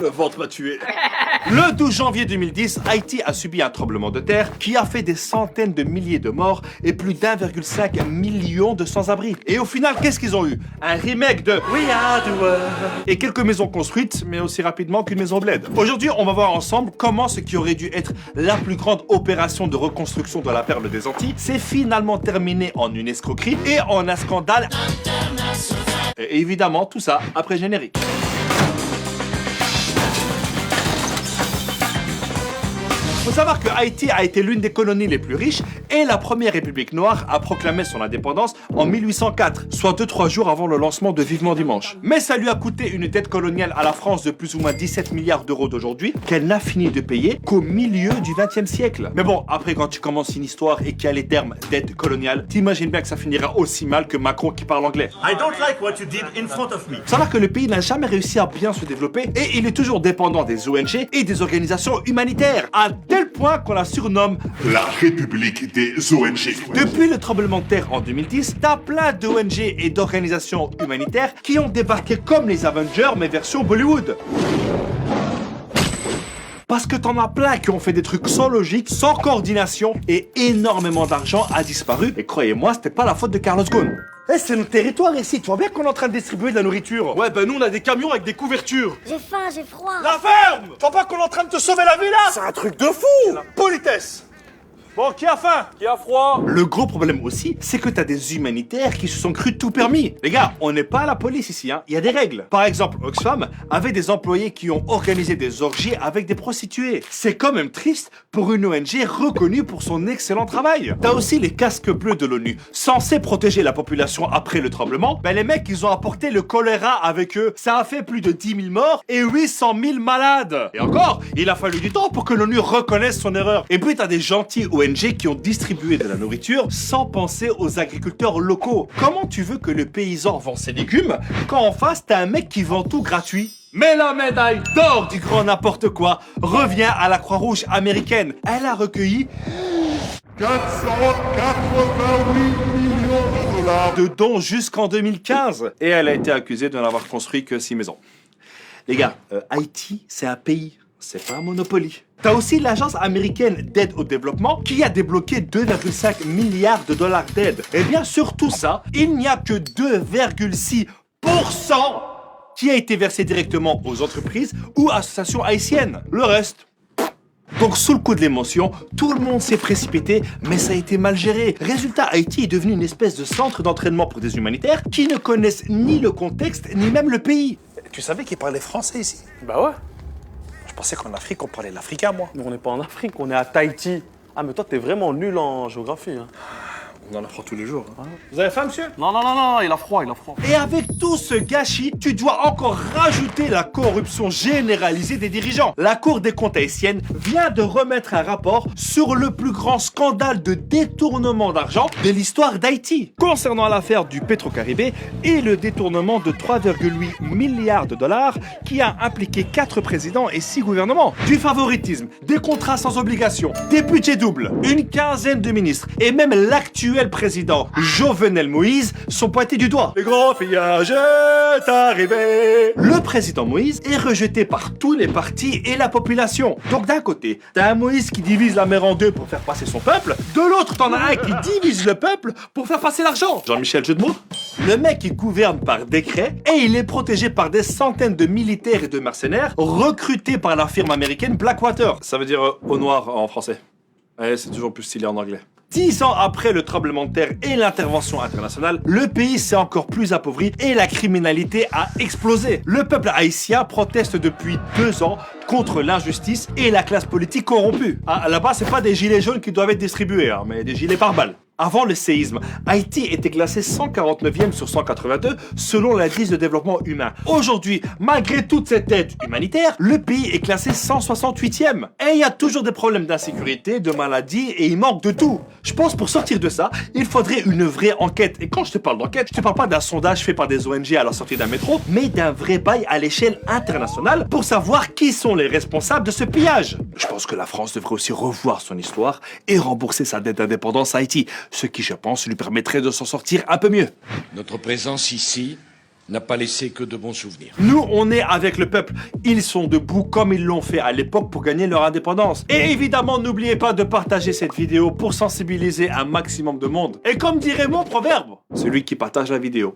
Le ventre m'a tué. Le 12 janvier 2010, Haïti a subi un tremblement de terre qui a fait des centaines de milliers de morts et plus d'1,5 million de sans-abri. Et au final, qu'est-ce qu'ils ont eu? Un remake de We Are the World et quelques maisons construites, mais aussi rapidement qu'une maison bled. Aujourd'hui, on va voir ensemble comment ce qui aurait dû être la plus grande opération de reconstruction de la perle des Antilles s'est finalement terminé en une escroquerie et en un scandale international. Et évidemment, tout ça après générique. Faut savoir que Haïti a été l'une des colonies les plus riches et la première république noire a proclamé son indépendance en 1804, soit 2-3 jours avant le lancement de Vivement Dimanche. Mais ça lui a coûté une dette coloniale à la France de plus ou moins 17 milliards d'euros d'aujourd'hui, qu'elle n'a fini de payer qu'au milieu du XXe siècle. Mais bon, après quand tu commences une histoire et qu'il y a les termes dette coloniale, t'imagines bien que ça finira aussi mal que Macron qui parle anglais. I don't like what you did in front of me. Faut savoir que le pays n'a jamais réussi à bien se développer et il est toujours dépendant des ONG et des organisations humanitaires, à tel point qu'on la surnomme la République des ONG. Depuis le tremblement de terre en 2010, t'as plein d'ONG et d'organisations humanitaires qui ont débarqué comme les Avengers mais version Bollywood. Parce que t'en as plein qui ont fait des trucs sans logique, sans coordination et énormément d'argent a disparu. Et croyez-moi, c'était pas la faute de Carlos Ghosn. Eh, c'est notre territoire ici, tu vois bien qu'on est en train de distribuer de la nourriture. Ouais, ben nous on a des camions avec des couvertures. J'ai faim, j'ai froid. La ferme! Tu vois pas qu'on est en train de te sauver la vie là? C'est un truc de fou! La politesse! Bon, qui a faim? Qui a froid? Le gros problème aussi, c'est que t'as des humanitaires qui se sont crus tout permis. Les gars, on n'est pas à la police ici, hein. Il y a des règles. Par exemple, Oxfam avait des employés qui ont organisé des orgies avec des prostituées. C'est quand même triste pour une ONG reconnue pour son excellent travail. T'as aussi les casques bleus de l'ONU, censés protéger la population après le tremblement. Ben les mecs, ils ont apporté le choléra avec eux. Ça a fait plus de 10 000 morts et 800 000 malades. Et encore, il a fallu du temps pour que l'ONU reconnaisse son erreur. Et puis t'as des gentils ONG qui ont distribué de la nourriture sans penser aux agriculteurs locaux. Comment tu veux que le paysan vend ses légumes quand en face t'as un mec qui vend tout gratuit? Mais la médaille d'or du grand n'importe quoi revient à la Croix-Rouge américaine. Elle a recueilli 488 millions de dollars de dons jusqu'en 2015 et elle a été accusée de n'avoir construit que 6 maisons. Les gars, Haïti, c'est un pays, c'est pas un Monopoly. T'as aussi l'agence américaine d'aide au développement qui a débloqué 2,5 milliards de dollars d'aide. Et bien sur tout ça, il n'y a que 2,6% qui a été versé directement aux entreprises ou associations haïtiennes. Le reste... Donc sous le coup de l'émotion, tout le monde s'est précipité, mais ça a été mal géré. Résultat, Haïti est devenu une espèce de centre d'entraînement pour des humanitaires qui ne connaissent ni le contexte, ni même le pays. Tu savais qu'ils parlaient français ici? Bah ouais. Je pensais qu'en Afrique, on parlait l'africain, moi. Nous, on n'est pas en Afrique, on est à Tahiti. Ah, mais toi, t'es vraiment nul en géographie. Hein. On en apprend tous les jours. Hein. Vous avez faim, monsieur? Non, non, non, non, il a froid, il a froid. Et avec tout ce gâchis, tu dois encore rajouter la corruption généralisée des dirigeants. La Cour des comptes haïtienne vient de remettre un rapport sur le plus grand scandale de détournement d'argent de l'histoire d'Haïti, concernant l'affaire du Petro-Caribé et le détournement de 3,8 milliards de dollars qui a impliqué 4 présidents et 6 gouvernements. Du favoritisme, des contrats sans obligation, des budgets doubles, une quinzaine de ministres et même l'actuel président Jovenel Moïse sont pointés du doigt. Le grand pillage est arrivé. Le président Moïse est rejeté par tous les partis et la population. Donc d'un côté, t'as un Moïse qui divise la mer en deux pour faire passer son peuple. De l'autre, t'en as un qui divise le peuple pour faire passer l'argent. Jean-Michel, jeu de mots? Le mec, il gouverne par décret et il est protégé par des centaines de militaires et de mercenaires recrutés par la firme américaine Blackwater. Ça veut dire au noir en français. Ouais, c'est toujours plus stylé en anglais. 10 ans après le tremblement de terre et l'intervention internationale, le pays s'est encore plus appauvri et la criminalité a explosé. Le peuple haïtien proteste depuis 2 ans contre l'injustice et la classe politique corrompue. Ah, là-bas, c'est pas des gilets jaunes qui doivent être distribués, hein, mais des gilets pare-balles. Avant le séisme, Haïti était classé 149e sur 182 selon l'indice de développement humain. Aujourd'hui, malgré toute cette aide humanitaire, le pays est classé 168e. Et il y a toujours des problèmes d'insécurité, de maladies et il manque de tout. Je pense pour sortir de ça, il faudrait une vraie enquête. Et quand je te parle d'enquête, je te parle pas d'un sondage fait par des ONG à la sortie d'un métro, mais d'un vrai bail à l'échelle internationale pour savoir qui sont les responsables de ce pillage. Je pense que la France devrait aussi revoir son histoire et rembourser sa dette d'indépendance à Haïti. Ce qui, je pense, lui permettrait de s'en sortir un peu mieux. Notre présence ici n'a pas laissé que de bons souvenirs. Nous, on est avec le peuple. Ils sont debout comme ils l'ont fait à l'époque pour gagner leur indépendance. Et évidemment, n'oubliez pas de partager cette vidéo pour sensibiliser un maximum de monde. Et comme dirait mon proverbe, celui qui partage la vidéo